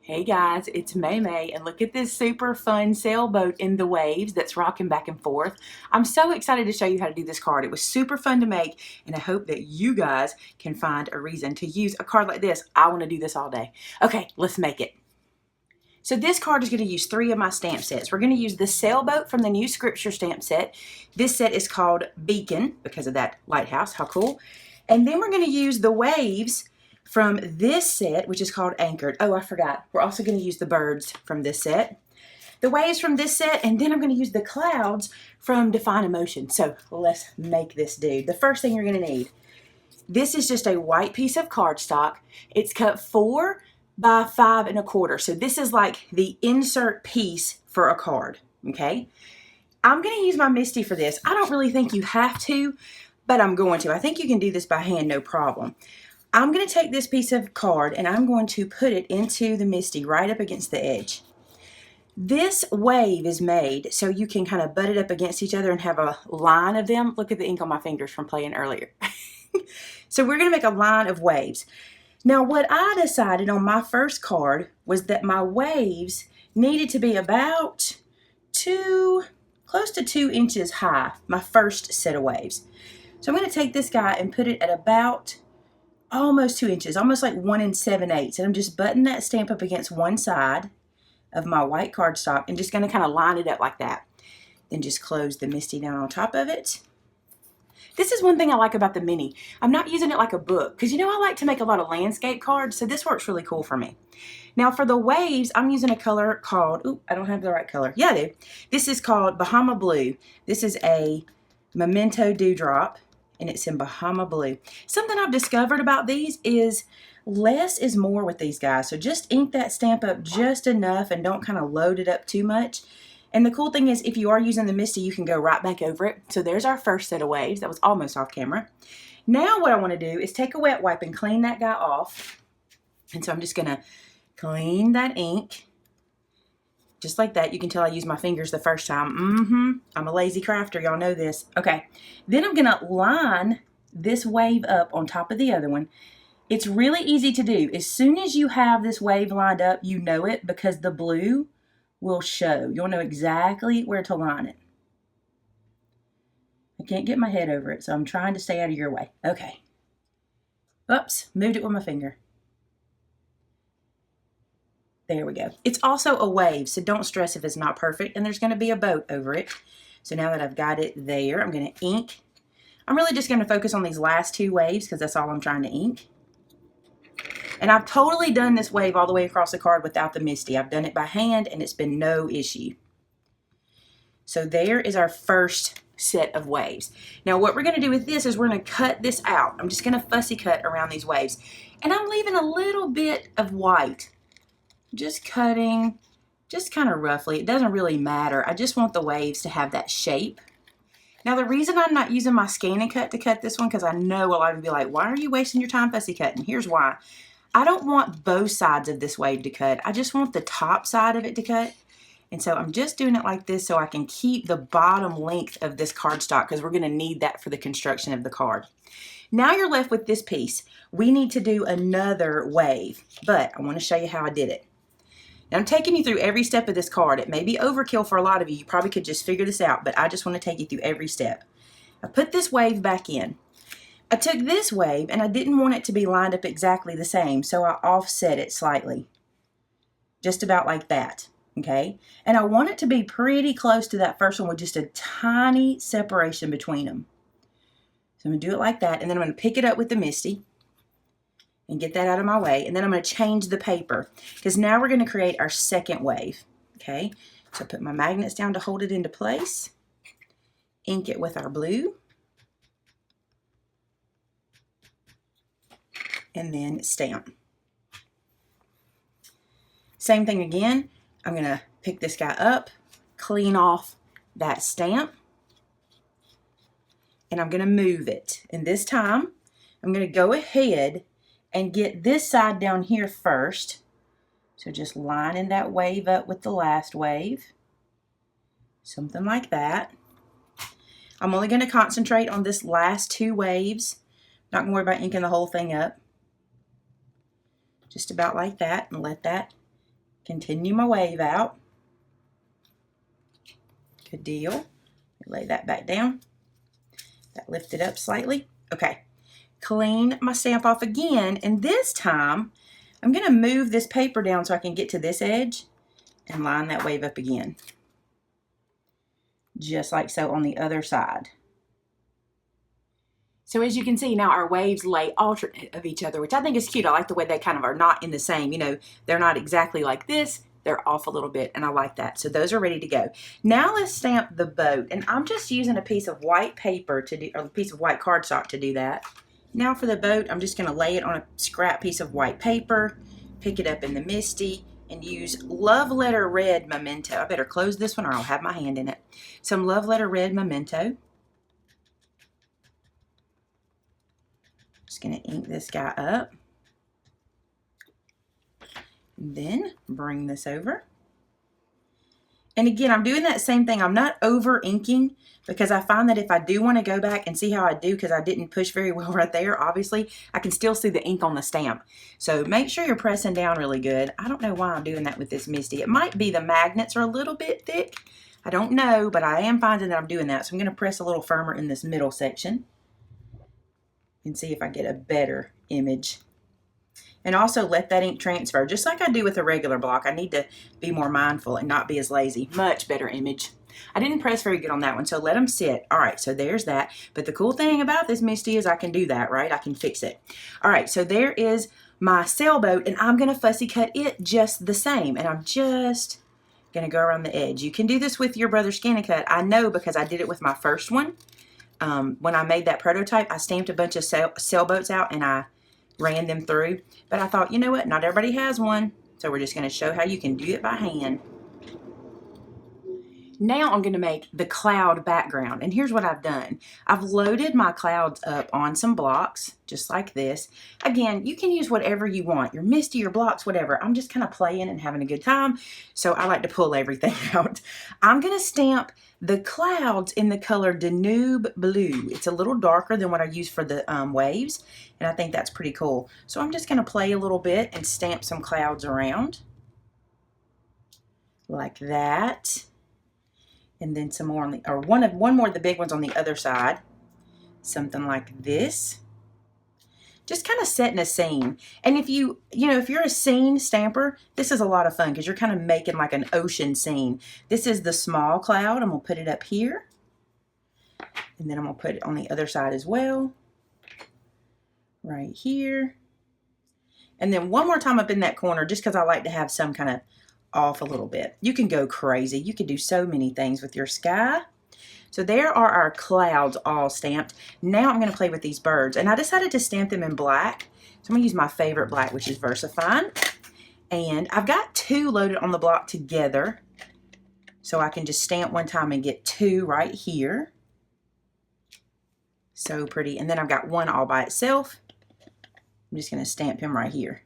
Hey guys, it's Maymay, and look at this super fun sailboat in the waves that's rocking back and forth. I'm so excited to show you how to do this card. It was super fun to make, and I hope that you guys can find a reason to use a card like this. I want to do this all day. Okay, let's make it. So this card is going to use 3 of my stamp sets. We're going to use the Sailboat from the new Scripture stamp set. This set is called Beacon because of that lighthouse. How cool. And then we're going to use the Waves from this set, which is called Anchored. Oh, I forgot. We're also going to use the birds from this set, the waves from this set, and then I'm going to use the clouds from Define Emotion. So let's make this do. The first thing you're going to need, this is just a white piece of cardstock. It's cut 4 by 5 1/4. So this is like the insert piece for a card, okay? I'm going to use my Misty for this. I don't really think you have to, but I'm going to. I think you can do this by hand, no problem. I'm going to take this piece of card and I'm going to put it into the Misty right up against the edge. This wave is made so you can kind of butt it up against each other and have a line of them. Look at the ink on my fingers from playing earlier. So we're going to make a line of waves. Now what I decided on my first card was that my waves needed to be about close to 2 inches high, my first set of waves. So I'm going to take this guy and put it at about almost 2 inches, almost like 1 7/8. And I'm just buttoning that stamp up against one side of my white cardstock and just going to kind of line it up like that. Then just close the Misty down on top of it. This is one thing I like about the mini. I'm not using it like a book because, you know, I like to make a lot of landscape cards, so this works really cool for me. Now for the waves, I'm using a color called, ooh, I don't have the right color. Yeah, I do. This is called Bahama Blue. This is a Memento Dewdrop, and it's in Bahama Blue. Something I've discovered about these is less is more with these guys. So just ink that stamp up just enough and don't kind of load it up too much. And the cool thing is if you are using the Misty, you can go right back over it. So there's our first set of waves. That was almost off camera. Now what I want to do is take a wet wipe and clean that guy off. And so I'm just going to clean that ink. Just like that. You can tell I used my fingers the first time. I'm a lazy crafter. Y'all know this. Okay. Then I'm going to line this wave up on top of the other one. It's really easy to do. As soon as you have this wave lined up, you know it because the blue will show. You'll know exactly where to line it. I can't get my head over it, so I'm trying to stay out of your way. Okay. Oops. Moved it with my finger. There we go. It's also a wave, so don't stress if it's not perfect. And there's going to be a boat over it. So now that I've got it there, I'm going to ink. I'm really just going to focus on these last 2 waves because that's all I'm trying to ink. And I've totally done this wave all the way across the card without the Misty. I've done it by hand and it's been no issue. So there is our first set of waves. Now what we're going to do with this is we're going to cut this out. I'm just going to fussy cut around these waves. And I'm leaving a little bit of white. Just cutting, just kind of roughly. It doesn't really matter. I just want the waves to have that shape. Now, the reason I'm not using my scan and cut to cut this one, because I know a lot of you be like, why are you wasting your time fussy cutting? Here's why. I don't want both sides of this wave to cut. I just want the top side of it to cut. And so I'm just doing it like this so I can keep the bottom length of this cardstock because we're going to need that for the construction of the card. Now you're left with this piece. We need to do another wave, but I want to show you how I did it. Now, I'm taking you through every step of this card. It may be overkill for a lot of you. You probably could just figure this out, but I just want to take you through every step. I put this wave back in. I took this wave, and I didn't want it to be lined up exactly the same, so I offset it slightly. Just about like that, okay? And I want it to be pretty close to that first one with just a tiny separation between them. So I'm going to do it like that, and then I'm going to pick it up with the Misty and get that out of my way. And then I'm going to change the paper because now we're going to create our second wave. Okay, so I put my magnets down to hold it into place. Ink it with our blue. And then stamp. Same thing again. I'm going to pick this guy up, clean off that stamp, and I'm going to move it. And this time, I'm going to go ahead and get this side down here first. So just lining that wave up with the last wave. Something like that. I'm only going to concentrate on this last 2 waves. Not going to worry about inking the whole thing up. Just about like that, and let that Continue my wave out. Good deal. Lay that back down. That lifted up slightly. Okay. Clean my stamp off again, and this time I'm going to move this paper down so I can get to this edge and line that wave up again. Just like so on the other side. So as you can see now, our waves lay alternate of each other, which I think is cute. I like the way they kind of are not in the same, you know, they're not exactly like this. They're off a little bit, and I like that. So those are ready to go. Now let's stamp the boat, and I'm just using a piece of white paper to do, or a piece of white cardstock to do that. Now for the boat, I'm just going to lay it on a scrap piece of white paper, pick it up in the Misty, and use Love Letter Red Memento. I better close this one or I'll have my hand in it. Some Love Letter Red Memento. Just going to ink this guy up. And then bring this over. And again, I'm doing that same thing. I'm not over inking because I find that if I do want to go back and see how I do, because I didn't push very well right there, obviously, I can still see the ink on the stamp. So make sure you're pressing down really good. I don't know why I'm doing that with this Misty. It might be the magnets are a little bit thick. I don't know, but I am finding that I'm doing that. So I'm going to press a little firmer in this middle section and see if I get a better image. And also let that ink transfer, just like I do with a regular block. I need to be more mindful and not be as lazy. Much better image. I didn't press very good on that one, so let them sit. All right, so there's that. But the cool thing about this Misty is I can do that, right? I can fix it. All right, so there is my sailboat, and I'm going to fussy cut it just the same. And I'm just going to go around the edge. You can do this with your brother's Scan Cut. I know because I did it with my first one. When I made that prototype, I stamped a bunch of sailboats out, and I ran them through. But I thought, you know what? Not everybody has one. So we're just going to show how you can do it by hand. Now I'm going to make the cloud background. And here's what I've done. I've loaded my clouds up on some blocks, just like this. Again, you can use whatever you want. Your Misty, your blocks, whatever. I'm just kind of playing and having a good time. So I like to pull everything out. I'm going to stamp the clouds in the color Danube Blue. It's a little darker than what I use for the waves. And I think that's pretty cool. So I'm just going to play a little bit and stamp some clouds around. Like that. And then some more on the, or one more of the big ones on the other side. Something like this. Just kind of setting a scene. And if if you're a scene stamper, this is a lot of fun because you're kind of making like an ocean scene. This is the small cloud. I'm going to put it up here. And then I'm going to put it on the other side as well. Right here. And then one more time up in that corner, just because I like to have some kind of off a little bit. You can go crazy. You can do so many things with your sky. So there are our clouds all stamped. Now I'm going to play with these birds. And I decided to stamp them in black. So I'm going to use my favorite black, which is VersaFine. And I've got two loaded on the block together. So I can just stamp one time and get two right here. So pretty. And then I've got one all by itself. I'm just going to stamp him right here.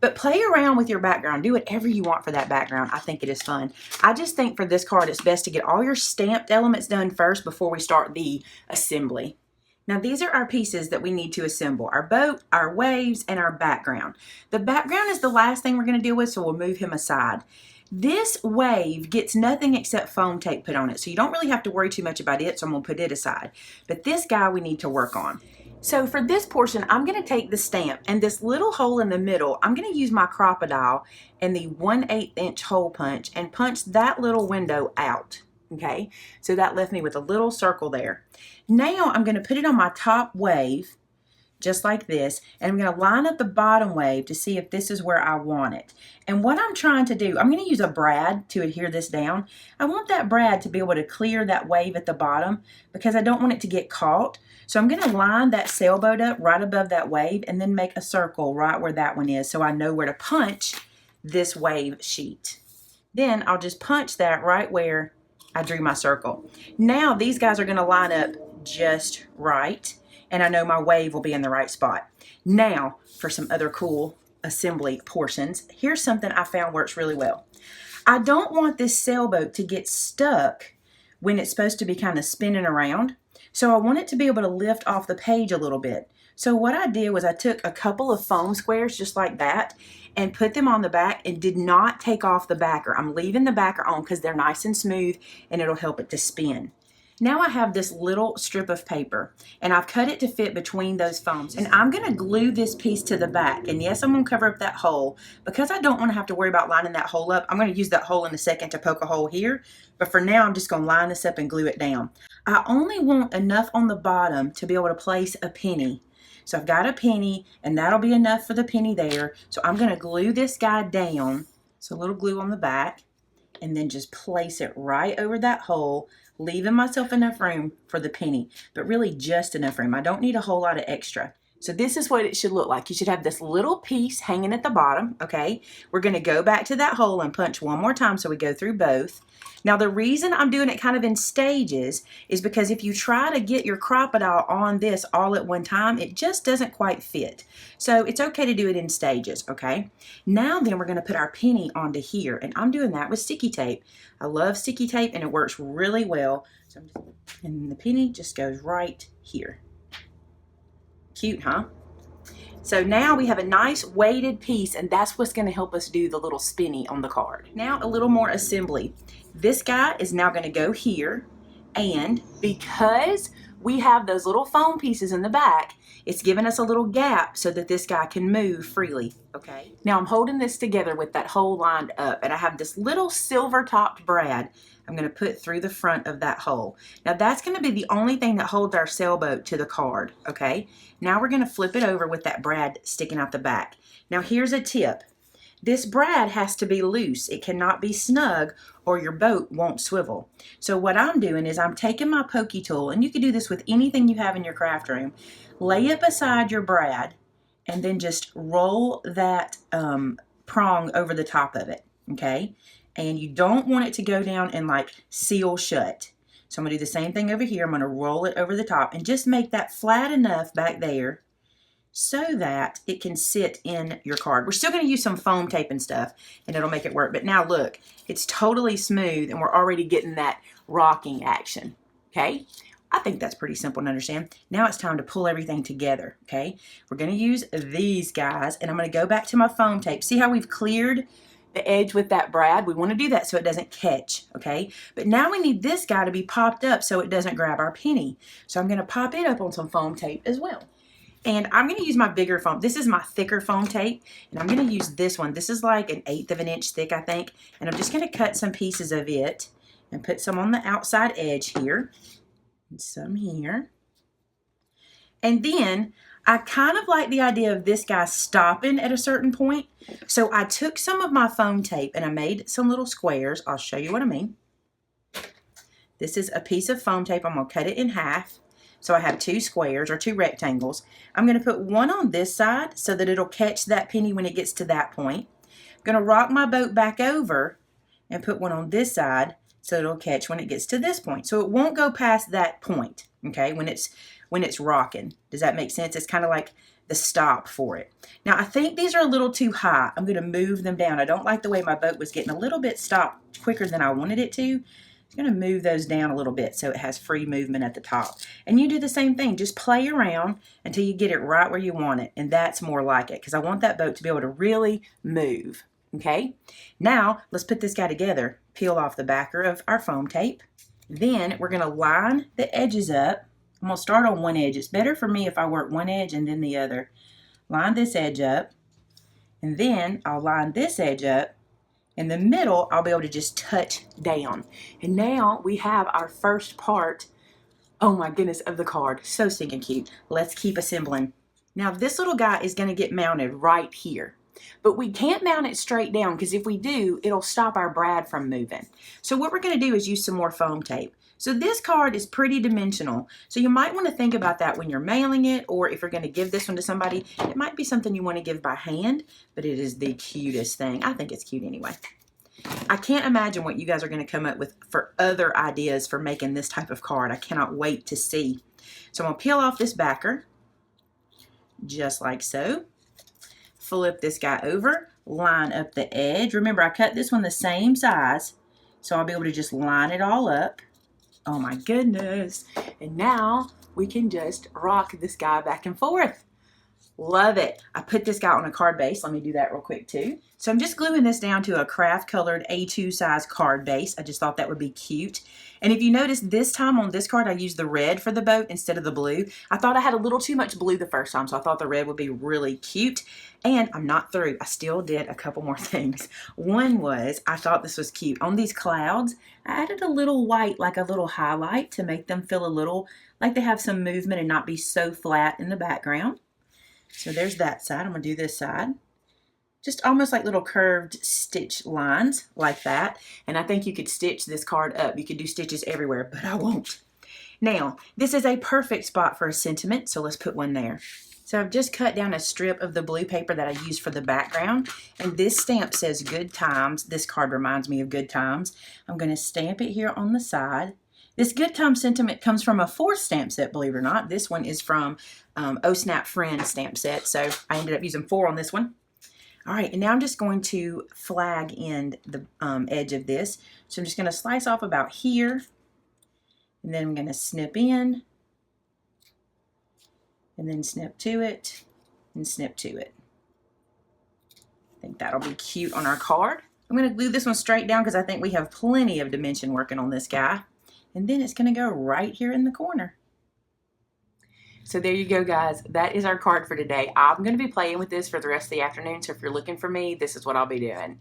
But play around with your background. Do whatever you want for that background. I think it is fun. I just think for this card, it's best to get all your stamped elements done first before we start the assembly. Now, these are our pieces that we need to assemble. Our boat, our waves, and our background. The background is the last thing we're going to deal with, so we'll move him aside. This wave gets nothing except foam tape put on it, so you don't really have to worry too much about it, so I'm going to put it aside. But this guy we need to work on. So for this portion, I'm going to take the stamp and this little hole in the middle, I'm going to use my Crocodile and the 1/8 inch hole punch and punch that little window out. Okay, so that left me with a little circle there. Now I'm going to put it on my top wave, just like this, and I'm going to line up the bottom wave to see if this is where I want it. And what I'm trying to do, I'm going to use a brad to adhere this down. I want that brad to be able to clear that wave at the bottom because I don't want it to get caught. So I'm going to line that sailboat up right above that wave and then make a circle right where that one is so I know where to punch this wave sheet. Then I'll just punch that right where I drew my circle. Now these guys are going to line up just right. And I know my wave will be in the right spot. Now, for some other cool assembly portions, here's something I found works really well. I don't want this sailboat to get stuck when it's supposed to be kind of spinning around. So I want it to be able to lift off the page a little bit. So what I did was I took a couple of foam squares just like that and put them on the back and did not take off the backer. I'm leaving the backer on because they're nice and smooth and it'll help it to spin. Now I have this little strip of paper and I've cut it to fit between those foams, and I'm going to glue this piece to the back. And yes, I'm going to cover up that hole because I don't want to have to worry about lining that hole up. I'm going to use that hole in a second to poke a hole here, but for now I'm just going to line this up and glue it down. I only want enough on the bottom to be able to place a penny. So I've got a penny and that'll be enough for the penny there. So I'm going to glue this guy down. So a little glue on the back and then just place it right over that hole, leaving myself enough room for the penny, but really just enough room. I don't need a whole lot of extra. So this is what it should look like. You should have this little piece hanging at the bottom, okay? We're going to go back to that hole and punch one more time so we go through both. Now the reason I'm doing it kind of in stages is because if you try to get your crocodile on this all at one time, it just doesn't quite fit. So it's okay to do it in stages, okay? Now then we're going to put our penny onto here, and I'm doing that with sticky tape. I love sticky tape and it works really well. So and the penny just goes right here. Cute, huh? So now we have a nice weighted piece, and that's what's going to help us do the little spinny on the card. Now a little more assembly. This guy is now going to go here, and because we have those little foam pieces in the back, it's giving us a little gap so that this guy can move freely, okay? Now I'm holding this together with that hole lined up, and I have this little silver topped brad I'm going to put through the front of that hole. Now that's going to be the only thing that holds our sailboat to the card, okay? Now we're going to flip it over with that brad sticking out the back. Now here's a tip. This brad has to be loose. It cannot be snug or your boat won't swivel. So what I'm doing is I'm taking my pokey tool, and you can do this with anything you have in your craft room, lay it beside your brad, and then just roll that prong over the top of it, okay? And you don't want it to go down and like seal shut. So I'm going to do the same thing over here. I'm going to roll it over the top and just make that flat enough back there so that it can sit in your card. We're still going to use some foam tape and stuff, and it'll make it work. But now look, it's totally smooth, and we're already getting that rocking action, okay? I think that's pretty simple to understand. Now it's time to pull everything together, okay? We're going to use these guys, and I'm going to go back to my foam tape. See how we've cleared the edge with that brad? We want to do that so it doesn't catch, okay? But now we need this guy to be popped up so it doesn't grab our penny. So I'm going to pop it up on some foam tape as well. And I'm going to use my bigger foam. This is my thicker foam tape, and I'm going to use this one. This is like 1/8 of an inch thick, I think. And I'm just going to cut some pieces of it and put some on the outside edge here and some here. And then I kind of like the idea of this guy stopping at a certain point. So I took some of my foam tape and I made some little squares. I'll show you what I mean. This is a piece of foam tape. I'm going to cut it in half. So I have 2 squares or 2 rectangles. I'm going to put one on this side so that it'll catch that penny when it gets to that point. I'm going to rock my boat back over and put one on this side so it'll catch when it gets to this point. So it won't go past that point, okay, when it's rocking. Does that make sense? It's kind of like the stop for it. Now I think these are a little too high. I'm going to move them down. I don't like the way my boat was getting a little bit stopped quicker than I wanted it to. I'm going to move those down a little bit so it has free movement at the top. And you do the same thing. Just play around until you get it right where you want it. And that's more like it, because I want that boat to be able to really move. Okay? Now, let's put this guy together. Peel off the backer of our foam tape. Then we're going to line the edges up. I'm going to start on one edge. It's better for me if I work one edge and then the other. Line this edge up. And then I'll line this edge up. In the middle, I'll be able to just touch down. And now we have our first part, oh my goodness, of the card. So stinking cute. Let's keep assembling. Now this little guy is going to get mounted right here. But we can't mount it straight down, because if we do, it'll stop our brad from moving. So what we're going to do is use some more foam tape. So this card is pretty dimensional. So you might want to think about that when you're mailing it, or if you're going to give this one to somebody. It might be something you want to give by hand, but it is the cutest thing. I think it's cute anyway. I can't imagine what you guys are going to come up with for other ideas for making this type of card. I cannot wait to see. So I'm going to peel off this backer, just like so. Flip this guy over, line up the edge. Remember, I cut this one the same size, so I'll be able to just line it all up. Oh my goodness. And now we can just rock this guy back and forth. Love it. I put this guy on a card base. Let me do that real quick too. So I'm just gluing this down to a craft colored A2 size card base. I just thought that would be cute. And if you notice, this time on this card, I used the red for the boat instead of the blue. I thought I had a little too much blue the first time, so I thought the red would be really cute. And I'm not through. I still did a couple more things. One was, I thought this was cute. On these clouds, I added a little white, like a little highlight to make them feel a little like they have some movement and not be so flat in the background. So there's that side. I'm going to do this side. Just almost like little curved stitch lines like that. And I think you could stitch this card up. You could do stitches everywhere, but I won't. Now, this is a perfect spot for a sentiment, so let's put one there. So I've just cut down a strip of the blue paper that I used for the background. And this stamp says Good Times. This card reminds me of Good Times. I'm going to stamp it here on the side. This Good Time sentiment comes from a 4th stamp set, believe it or not. This one is from Oh Snap Friend stamp set, so I ended up using 4 on this one. All right, and now I'm just going to flag in the edge of this. So I'm just going to slice off about here, and then I'm going to snip in, and then snip to it, and snip to it. I think that'll be cute on our card. I'm going to glue this one straight down because I think we have plenty of dimension working on this guy. And then it's going to go right here in the corner. So there you go, guys. That is our card for today. I'm going to be playing with this for the rest of the afternoon, so if you're looking for me, this is what I'll be doing.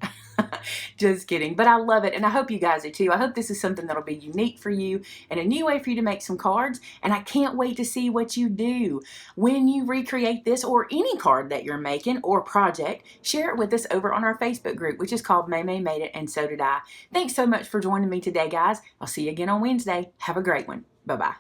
Just kidding. But I love it, and I hope you guys do too. I hope this is something that'll be unique for you and a new way for you to make some cards, and I can't wait to see what you do. When you recreate this or any card that you're making or project, share it with us over on our Facebook group, which is called Maymay Made It, and so did I. Thanks so much for joining me today, guys. I'll see you again on Wednesday. Have a great one. Bye-bye.